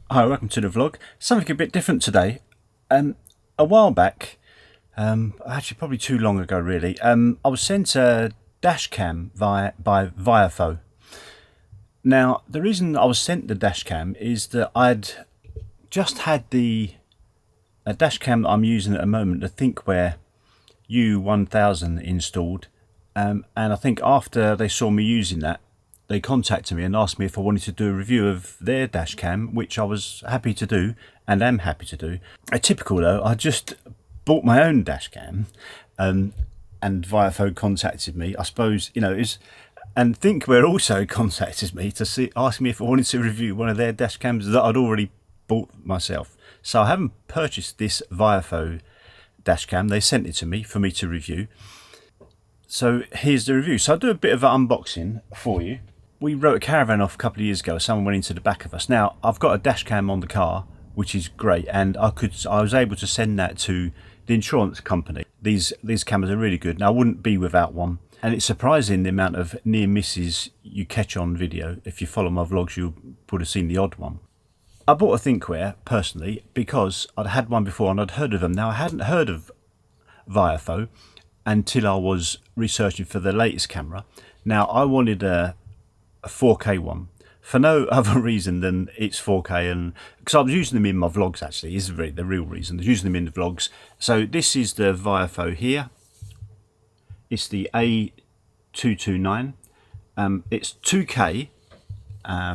Hi, welcome to the vlog. Something a bit different today. A while back, actually probably too long ago really, I was sent a dashcam by VIOFO. Now, the reason I was sent the dashcam is that I'd just had a dashcam that I'm using at the moment, the Thinkware U1000 installed, and I think after they saw me using that, they contacted me and asked me if I wanted to do a review of their dash cam, which I was happy to do and am happy to do. Typical though, I just bought my own dash cam, and VIOFO contacted me. I suppose, you know, and Thinkware also contacted me to ask me if I wanted to review one of their dash cams that I'd already bought myself. So I haven't purchased this VIOFO dash cam. They sent it to me for me to review. So here's the review. So I'll do a bit of an unboxing for you. We wrote a caravan off a couple of years ago. Someone went into the back of us. Now I've got a dash cam on the car, which is great, and I was able to send that to the insurance company. These cameras are really good. Now I wouldn't be without one, and it's surprising the amount of near misses you catch on video. If you follow my vlogs, you would have seen the odd one. I bought a Thinkware personally because I'd had one before and I'd heard of them. Now I hadn't heard of VIOFO until I was researching for the latest camera. Now I wanted a 4K one for no other reason than it's 4K, and because I was using them in my vlogs. Actually is the real reason. I was using them in the vlogs. So this is the VIOFO here. It's the A229. It's 2K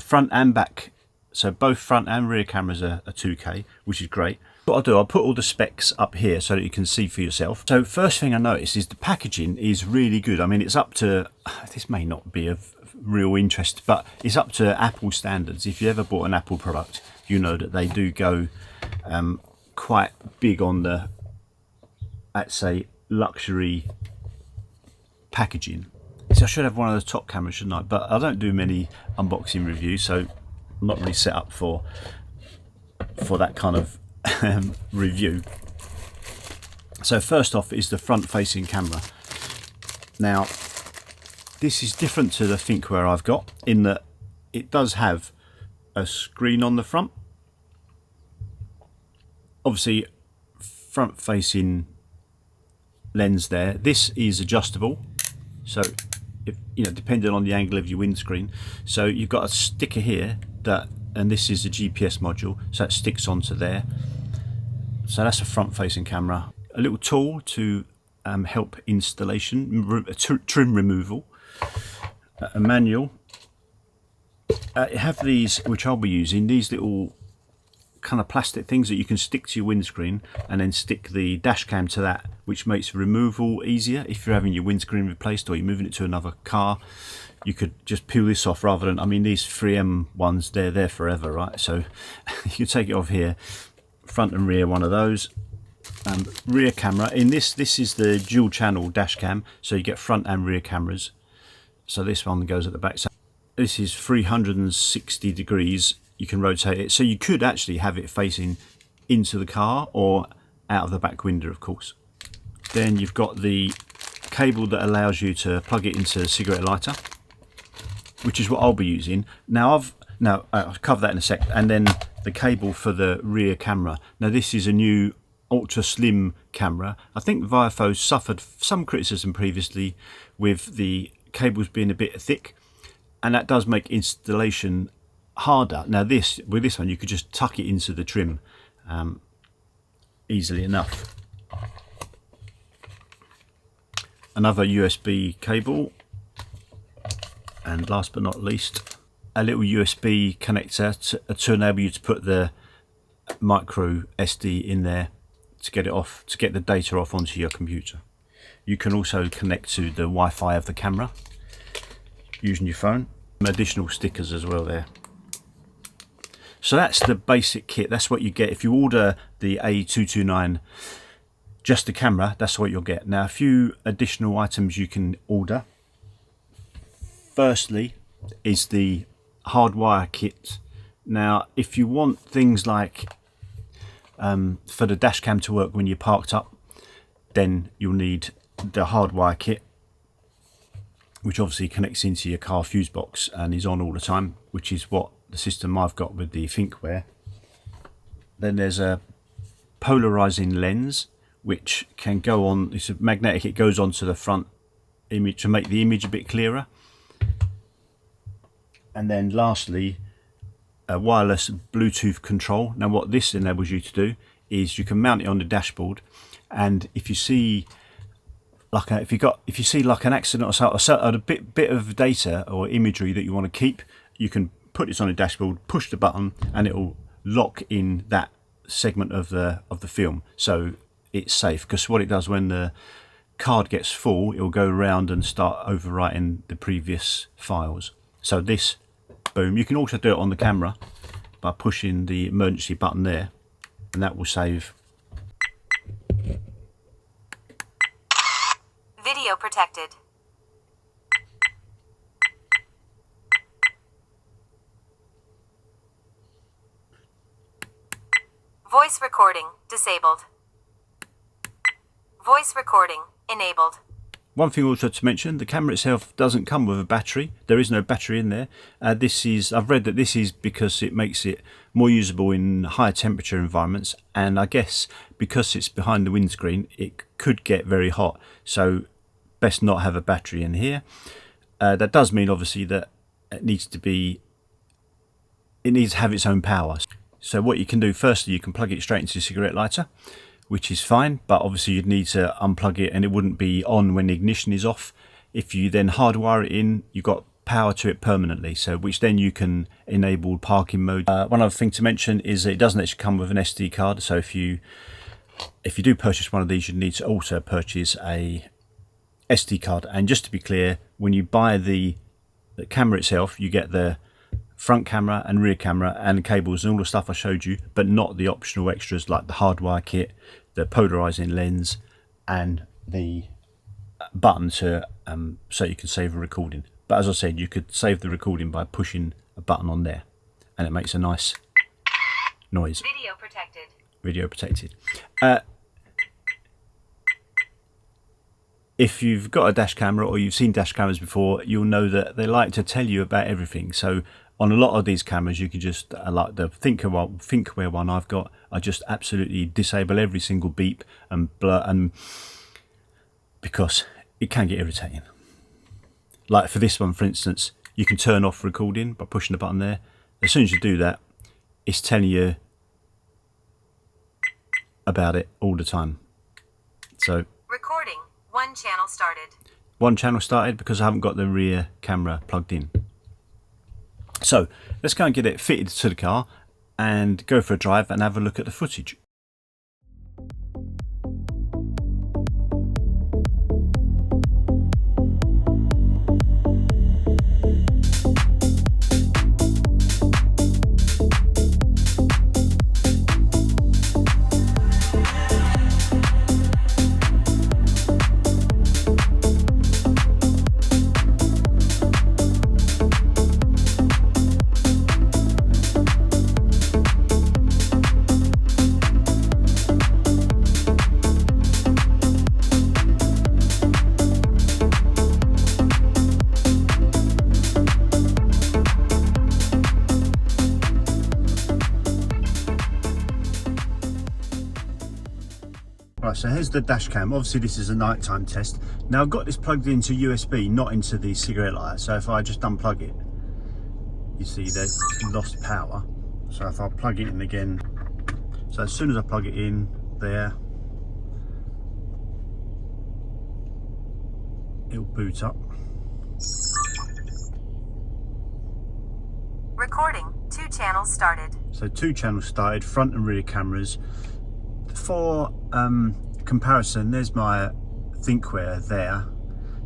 front and back, so both front and rear cameras are 2K, which is great. What I'll do, I'll put all the specs up here so that you can see for yourself. So first thing I noticed is the packaging is really good. I mean, it's up to, this may not be of real interest, but it's up to Apple standards. If you ever bought an Apple product, you know that they do go quite big on the, let's say, luxury packaging. So I should have one of the top cameras, shouldn't I? But I don't do many unboxing reviews, so I'm not really set up for that kind of review. So first off is the front facing camera. Now this is different to the Thinkware I've got in that it does have a screen on the front. Obviously front facing lens there. This is adjustable, so if, you know, depending on the angle of your windscreen. So you've got a sticker here that, and this is a GPS module, so it sticks onto there. So that's a front facing camera. A little tool to help installation, trim removal, a manual. You have these, which I'll be using, these little kind of plastic things that you can stick to your windscreen and then stick the dash cam to that, which makes removal easier. If you're having your windscreen replaced or you're moving it to another car, you could just peel this off rather than, I mean, these 3M ones, they're there forever, right? So you can take it off here, front and rear, one of those. Rear camera, in this is the dual channel dash cam, so you get front and rear cameras. So this one goes at the back. So this is 360 degrees. You can rotate it, so you could actually have it facing into the car or out of the back window, of course. Then you've got the cable that allows you to plug it into a cigarette lighter, which is what I'll be using. Now I'll cover that in a sec. And then the cable for the rear camera. Now this is a new ultra slim camera. I think VIOFO suffered some criticism previously with the cables being a bit thick, and that does make installation harder. Now with this one you could just tuck it into the trim easily enough. Another USB cable, and last but not least a little USB connector to enable you to put the micro SD in there to get it off, to get the data off onto your computer. You can also connect to the Wi-Fi of the camera using your phone. Some additional stickers as well there. So that's the basic kit. That's what you get if you order the A229, just the camera. That's what you'll get. Now a few additional items you can order. Firstly is the hardwire kit. Now if you want things like for the dash cam to work when you're parked up, then you'll need the hardwire kit, which obviously connects into your car fuse box and is on all the time, which is what the system I've got with the Thinkware. Then there's a polarizing lens, which can go on, it's a magnetic, it goes onto the front image to make the image a bit clearer. And then lastly, a wireless Bluetooth control. Now what this enables you to do is you can mount it on the dashboard, and if you see like if you see like an accident or a bit of data or imagery that you want to keep, you can put this on the dashboard, push the button, and it will lock in that segment of the film, so it's safe. Because what it does, when the card gets full, it will go around and start overwriting the previous files. So this, boom. You can also do it on the camera by pushing the emergency button there, and that will save. Video protected. Voice recording disabled. Voice recording enabled. One thing also to mention, the camera itself doesn't come with a battery. There is no battery in there. I've read that this is because it makes it more usable in higher temperature environments, and I guess because it's behind the windscreen, it could get very hot. So best not have a battery in here. That does mean obviously that it needs to have its own power. So what you can do, firstly, you can plug it straight into the cigarette lighter, which is fine, but obviously you'd need to unplug it and it wouldn't be on when the ignition is off. If you then hardwire it in, you've got power to it permanently, so which then you can enable parking mode. One other thing to mention is that it doesn't actually come with an SD card, so if you do purchase one of these, you need to also purchase a SD card. And just to be clear, when you buy the camera itself, you get the front camera and rear camera and the cables and all the stuff I showed you, but not the optional extras like the hardwire kit, the polarizing lens, and the button to so you can save a recording. But as I said, you could save the recording by pushing a button on there, and it makes a nice noise. Video protected. Video protected. If you've got a dash camera or you've seen dash cameras before, you'll know that they like to tell you about everything. So on a lot of these cameras, you can just, like the Thinkware one I've got, I just absolutely disable every single beep and blur, and because it can get irritating. Like for this one, for instance, you can turn off recording by pushing the button there. As soon as you do that, it's telling you about it all the time. So Recording. One channel started. One channel started because I haven't got the rear camera plugged in. So let's go and get it fitted to the car and go for a drive and have a look at the footage. Right, so here's the dash cam. Obviously this is a nighttime test. Now I've got this plugged into USB, not into the cigarette lighter. So if I just unplug it, you see there's lost power. So if I plug it in again, so as soon as I plug it in there, it'll boot up. Recording. 2 channels started. So 2 channels started, front and rear cameras. For comparison, there's my Thinkware there.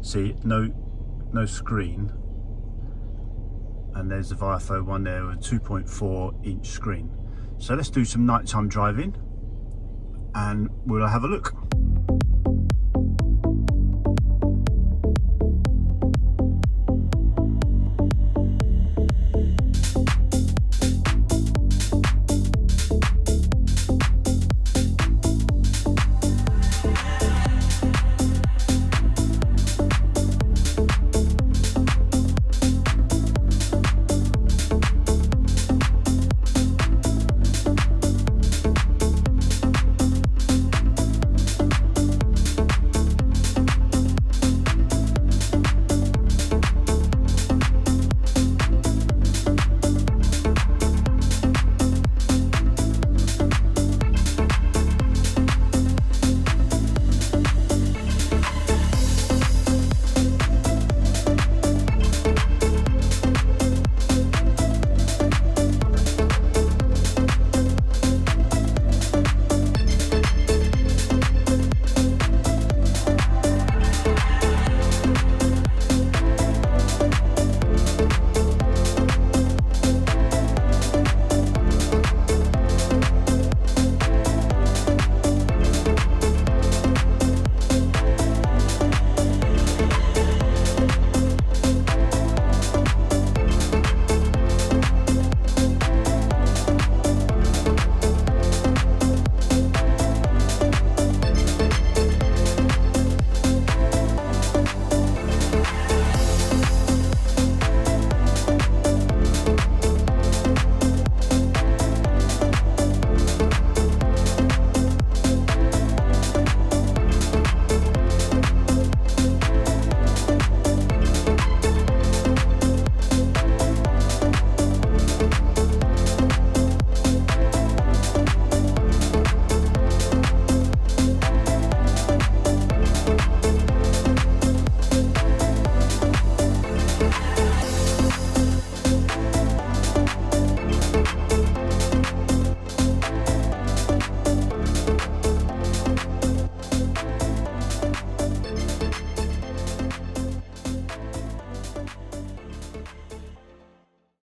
See, no screen, and there's the VIOFO one there with a 2.4-inch screen. So let's do some nighttime driving and we'll have a look.